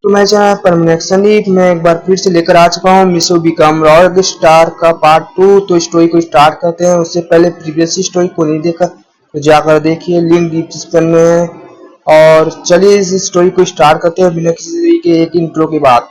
तो मैं channel permanent Sandeep मैं एक बार फिर से लेकर आ चुका हूँ मिशो बिकम रॉक स्टार का पार्ट 2। तो स्टोरी को स्टार्ट करते हैं। उससे पहले प्रीवियस स्टोरी को नहीं देखा तो जाकर देखिए, लिंक डिस्क्रिप्शन में है। और चलिए इस स्टोरी को स्टार्ट करते हैं बिना किसी के एक इंट्रो के बाद।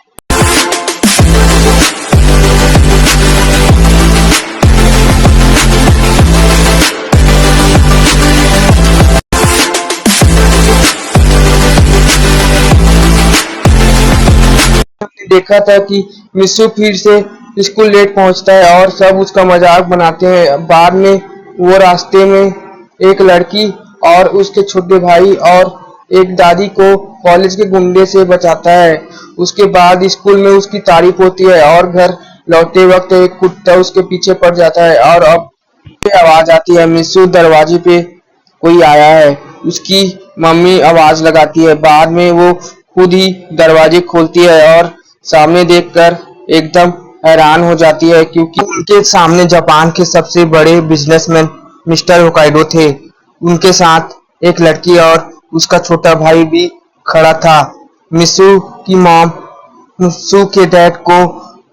हमने देखा था कि मिशु फिर से स्कूल लेट पहुंचता है और सब उसका मजाक बनाते हैं। बाद में वो रास्ते में एक लड़की और उसके छोटे भाई और एक दादी को कॉलेज के गुंडे से बचाता है। उसके बाद स्कूल में उसकी तारीफ होती है और घर लौटते वक्त एक कुत्ता उसके पीछे पड़ जाता है और अब आवाज आती है, मिशु दरवाजे पे कोई आया है। उसकी मम्मी आवाज लगाती है। बाद में वो खुद ही दरवाजे खोलती है और सामने देखकर एकदम हैरान हो जाती है, क्योंकि उनके सामने जापान के सबसे बड़े बिजनेसमैन मिस्टर होकाइडो थे। उनके साथ एक लड़की और उसका छोटा भाई भी खड़ा था। मिशु की मॉम मिशु के डैड को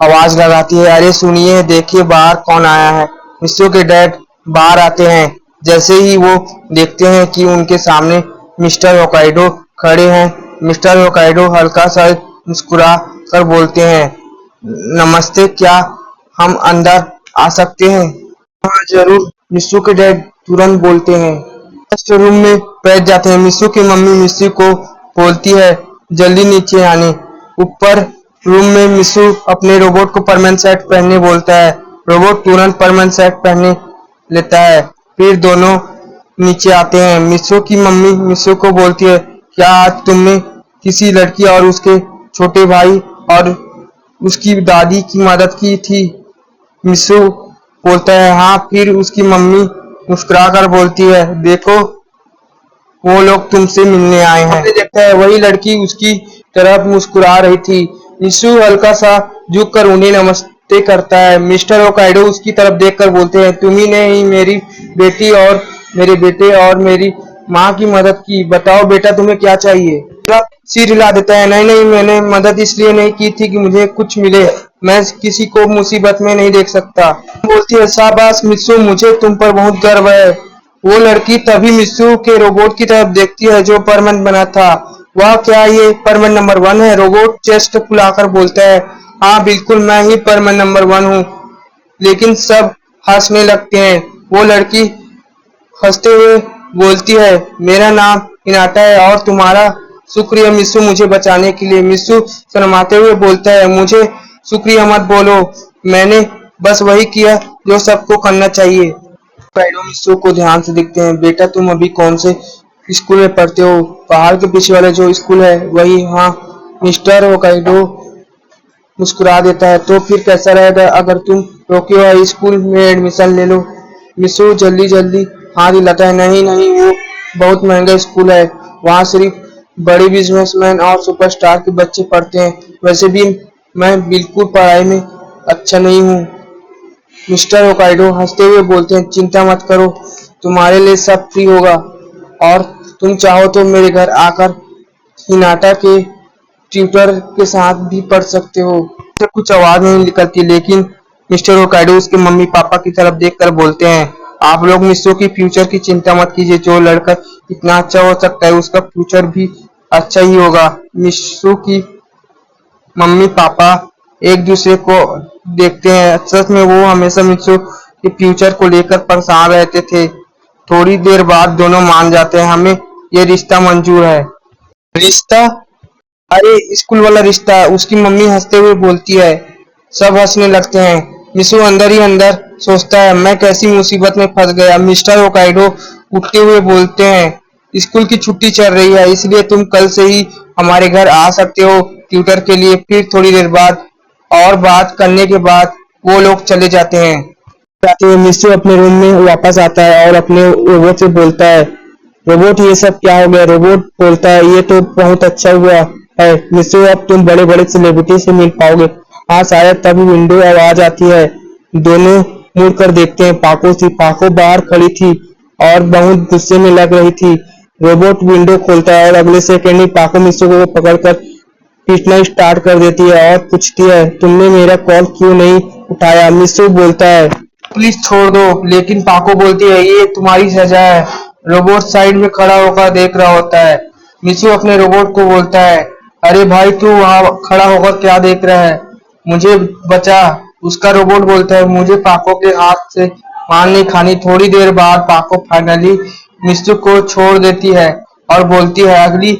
आवाज लगाती है, अरे सुनिए, देखिए बाहर कौन आया है। मिशु के डैड बाहर आते हैं। जैसे ही वो देखते हैं कि उनके सामने मिस्टर होकाइडो खड़े हैं, मिस्टर होकाइडो हल्का सा मुस्कुरा कर बोलते हैं, नमस्ते, क्या हम अंदर आ सकते हैं? हाँ जरूर, मिशु के डैड तुरंत बोलते हैं। रूम में बैठ जाते हैं। मिशु की मम्मी मिशु को बोलती है जल्दी नीचे आने। ऊपर रूम में मिशु अपने रोबोट को परमानेंट सेट पहनने बोलता है। रोबोट तुरंत परमानेंट सेट पहनने लेता है। फिर दोनों नीचे आते हैं। मिशु की मम्मी मिशु को बोलती है, क्या आज तुमने किसी लड़की और उसके छोटे भाई और उसकी दादी की मदद की थी? मिशु बोलता है हाँ। फिर उसकी मम्मी मुस्कुराकर बोलती है, देखो वो लोग तुमसे मिलने आए हैं। देखता है वही लड़की उसकी तरफ मुस्कुरा रही थी। मिशु हल्का सा झुककर उन्हें नमस्ते करता है। मिस्टर होकाइडो उसकी तरफ देखकर बोलते हैं, तुम्ही ने ही मेरी बेटी और मेरे बेटे और मेरी माँ की मदद की। बताओ बेटा, तुम्हें क्या चाहिए? सिर हिला देता है, नहीं नहीं, मैंने मदद इसलिए नहीं की थी कि मुझे कुछ मिले। मैं किसी को मुसीबत में नहीं देख सकता। बोलती है, शाबाश मिशु, मुझे तुम पर बहुत गर्व है। वो लड़की तभी मिशु के रोबोट की तरफ देखती है जो परमानेंट बना था। वाह, क्या ये परमानेंट नंबर 1 है? रोबोट चेस्ट फुलाकर बोलता है, हाँ बिल्कुल, मैं ही परमानेंट नंबर 1 हूँ। लेकिन सब हंसने लगते हैं। वो लड़की हंसते हुए बोलती है, मेरा नाम हिनाटा है और तुम्हारा शुक्रिया मिशु मुझे बचाने के लिए। मिशु शर्माते हुए बोलता है, मुझे शुक्रिया मत बोलो, मैंने बस वही किया जो सबको करना चाहिए। होकाइडो मिशु को ध्यान से देखते हैं, बेटा तुम अभी कौन से स्कूल में पढ़ते हो? पहाड़ के पीछे वाले जो स्कूल है वही? हाँ। मिस्टर होकाइडो मुस्कुरा देता है, तो फिर कैसा रहेगा अगर तुम टोक्यो स्कूल में एडमिशन ले लो? मिशु जल्दी जल्दी हाथ हिलाता है, नहीं नहीं, वो बहुत महंगा स्कूल है, वहाँ सिर्फ बड़े बिजनेसमैन और सुपरस्टार के बच्चे पढ़ते हैं। वैसे भी मैं बिल्कुल पढ़ाई में अच्छा नहीं हूँ। मिस्टर होकाइडो हंसते हुए बोलते हैं, चिंता मत करो, तुम्हारे लिए सब फ्री होगा और तुम चाहो तो मेरे घर आकर हिनाटा के ट्यूटर के साथ भी पढ़ सकते हो। कुछ आवाज नहीं निकलती, लेकिन मिस्टर होकाइडो उसके मम्मी पापा की तरफ देखकर बोलते हैं, आप लोग मिशु की फ्यूचर की चिंता मत कीजिए। जो लड़का इतना अच्छा हो सकता है उसका फ्यूचर भी अच्छा ही होगा। मिशु की मम्मी पापा एक दूसरे को देखते हैं। सच में वो हमेशा मिशु के फ्यूचर को लेकर परेशान रहते थे। थोड़ी देर बाद दोनों मान जाते हैं, हमें ये रिश्ता मंजूर है। रिश्ता? अरे स्कूल वाला रिश्ता, उसकी मम्मी हंसते हुए बोलती है। सब हंसने लगते हैं। मिशु अंदर ही अंदर सोचता है, मैं कैसी मुसीबत में फंस गया। मिस्टर होकाइडो उठते हुए बोलते हैं, स्कूल की छुट्टी चल रही है, इसलिए तुम कल से ही हमारे घर आ सकते हो ट्यूटर के लिए। फिर थोड़ी देर बाद और बात करने के बाद वो लोग चले जाते हैं। मिशु अपने रूम में वापस आता है और अपने रोबोट से बोलता है, रोबोट ये सब क्या हो गया? रोबोट बोलता है, ये तो बहुत अच्छा हुआ है मिशु, अब तुम बड़े बड़े सेलिब्रिटी से मिल पाओगे। हाँ शायद। तभी विंडो आवाज आती है। दोनों मुड़कर देखते हैं, पाको थी। पाको बाहर खड़ी थी और बहुत गुस्से में लग रही थी। रोबोट विंडो खोलता है और अगले सेकंड ही पाको मिशु को पकड़कर पीटना स्टार्ट कर देती है और पूछती है तुमने मेरा कॉल क्यों नहीं उठाया। मिसू बोलता है प्लीज छोड़ दो, लेकिन पाको बोलती है ये तुम्हारी सजा है। रोबोट साइड में खड़ा होकर देख रहा होता है। मिसू अपने रोबोट को बोलता है अरे भाई तू वहां खड़ा होकर क्या देख रहा है, मुझे बचा। उसका रोबोट बोलता है मुझे पाको के हाथ से मार नहीं खानी। थोड़ी देर बाद पाको फाइनली मिसू को छोड़ देती है और बोलती है अगली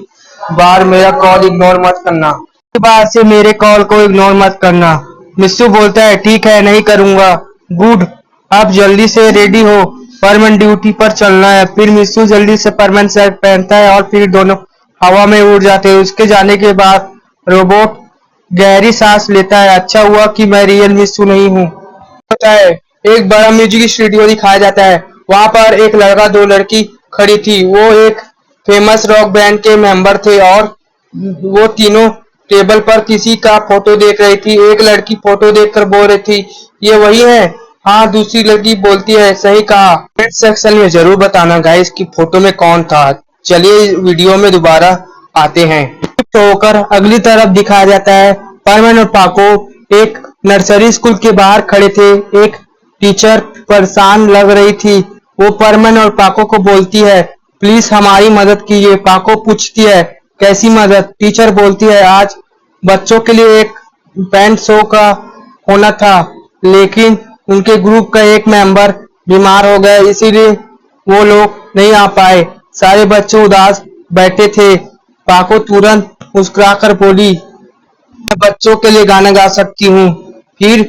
बार मेरा कॉल इग्नोर मत करना, इस बार से मेरे कॉल को इग्नोर मत करना। मिस्सू बोलता है ठीक है नहीं करूंगा। गुड, अब जल्दी से रेडी हो, परमन ड्यूटी पर चलना है। फिर मिस्सू जल्दी से परमन शर्ट पहनता है और फिर दोनों हवा में उड़ जाते हैं। उसके जाने के बाद रोबोट गहरी सांस लेता है। अच्छा हुआ कि मैं रियल मिस्सू नहीं हूँ। होता है एक बड़ा म्यूजिक स्टूडियो दिखाया जाता है। वहां पर एक लड़का दो लड़की खड़ी थी। वो एक फेमस रॉक बैंड के मेंबर थे और वो तीनों टेबल पर किसी का फोटो देख रही थी। एक लड़की फोटो देखकर बोल रही थी ये वही है। हाँ, दूसरी लड़की बोलती है सही कहा। कमेंट सेक्शन में जरूर बताना गाइस कि फोटो में कौन था। चलिए वीडियो में दोबारा आते हैं। शिफ्ट होकर अगली तरफ दिखाया जाता है। परमन और पाको एक नर्सरी स्कूल के बाहर खड़े थे। एक टीचर परेशान लग रही थी। वो परमन और पाको को बोलती है प्लीज हमारी मदद कीजिए। पाको पूछती है कैसी मदद। टीचर बोलती है आज बच्चों के लिए एक बैंड शो का होना था, लेकिन उनके ग्रुप का एक मेंबर बीमार हो गया, इसीलिए वो लोग नहीं आ पाए। सारे बच्चे उदास बैठे थे। पाको तुरंत मुस्कुराकर बोली मैं बच्चों के लिए गाना गा सकती हूँ। फिर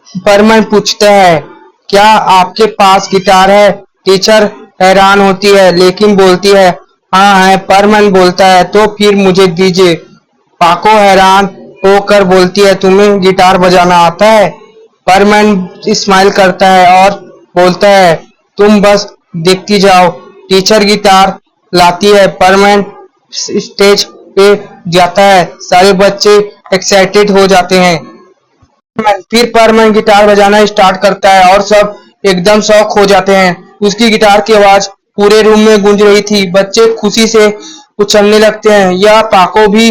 परमन पूछता है क्या आपके पास गिटार है। टीचर हैरान होती है लेकिन बोलती है हाँ है। परमन बोलता है तो फिर मुझे दीजिए। पाको हैरान होकर बोलती है तुम्हें गिटार बजाना आता है। परमन स्माइल करता है और बोलता है तुम बस देखती जाओ। टीचर गिटार लाती है। परमन स्टेज पे जाता है। सारे बच्चे एक्साइटेड हो जाते हैं। फिर परमन गिटार बजाना स्टार्ट करता है और सब एकदम शॉक हो जाते हैं। उसकी गिटार की आवाज पूरे रूम में गूंज रही थी। बच्चे खुशी से उछलने लगते हैं। यह पाको भी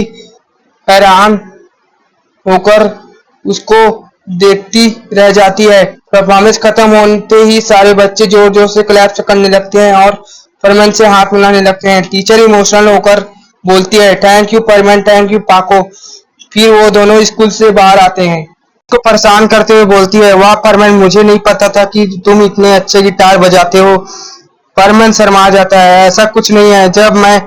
हैरान होकर उसको देखती रह जाती है। परफॉर्मेंस खत्म होते ही सारे बच्चे जोर जोर से क्लैप्स करने लगते हैं और परमन से हाथ मिलाने लगते हैं। टीचर इमोशनल होकर बोलती है थैंक यू परमन, थैंक यू पाको। फिर वो दोनों स्कूल से बाहर आते हैं। को परेशान करते हुए बोलती है वाह परमन, मुझे नहीं पता था कि तुम इतने अच्छे गिटार बजाते हो। परमन शर्मा जाता है ऐसा कुछ नहीं है, जब मैं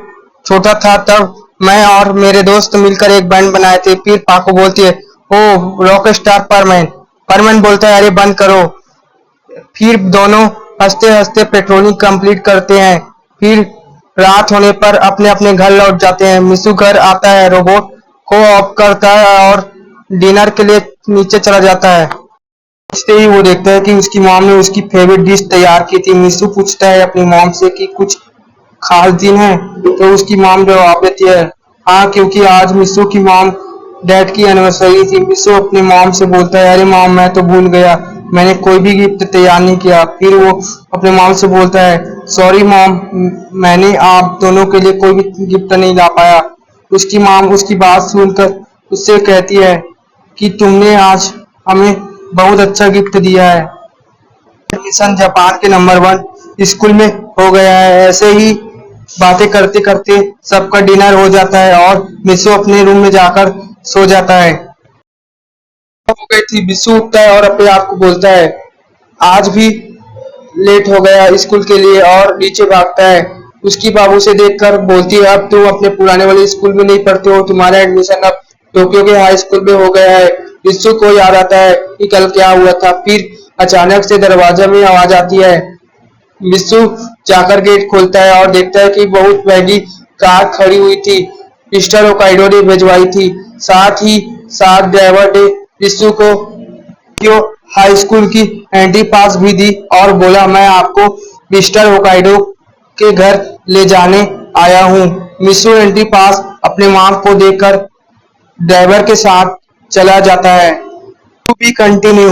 छोटा था तब मैं और मेरे दोस्त मिलकर एक बैंड बनाए थे। फिर पाको बोलती है ओह रॉक स्टार परमन। परमन बोलता है अरे बंद करो। फिर दोनों हंसते हंसते पेट्रोलिंग कंप्लीट करते हैं। फिर रात होने पर अपने अपने घर लौट जाते हैं। मिसू घर आता है, रोबोट को ऑफ करता है और डिनर के लिए नीचे चला जाता है। पहुंचते ही वो देखता है कि उसकी मॉम ने उसकी फेवरेट डिश तैयार की थी। मिसू पूछता है अपनी मॉम से कि कुछ खास दिन है, तो उसकी मॉम जवाब देती है हाँ, क्योंकि आज मिसू की मॉम डैड की एनिवर्सरी थी। मिसू अपनी मॉम से बोलता है अरे मॉम मैं तो भूल गया, मैंने कोई भी गिफ्ट तैयार नहीं किया। फिर वो अपने मॉम से बोलता है सॉरी मॉम, मैंने आप दोनों के लिए कोई भी गिफ्ट नहीं ला पाया। उसकी मॉम उसकी बात सुनकर उससे कहती है कि तुमने आज हमें बहुत अच्छा गिफ्ट दिया है। एडमिशन जापान के नंबर 1 स्कूल में हो गया है। ऐसे ही बातें करते करते सबका डिनर हो जाता है और मिसू अपने रूम में जाकर सो जाता है। हो गई थी। मिसू उठता है और अपने आप को बोलता है आज भी लेट हो गया स्कूल के लिए और नीचे भागता है। उसकी बाबू से देखकर बोलती है अब तुम अपने पुराने वाले स्कूल में नहीं पढ़ते हो, तुम्हारा एडमिशन अब टोक्यो के हाई स्कूल में हो गया है। मिसू को याद आता है कि कल क्या हुआ था। फिर अचानक से दरवाजा में आवाज आती है। मिसू जाकर गेट खोलता है और देखता है कि बहुत महंगी कार खड़ी हुई थी। मिस्टर होकाइडो ने भिजवाई थी। साथ ही साथ ड्राइवर ने मिसू को टोक्यो हाई स्कूल की एंट्री पास भी दी और बोला मैं आपको मिस्टर होकाइडो के घर ले जाने आया हूँ। मिसू एंट्री पास अपने माँ को देकर ड्राइवर के साथ चला जाता है। To be continue.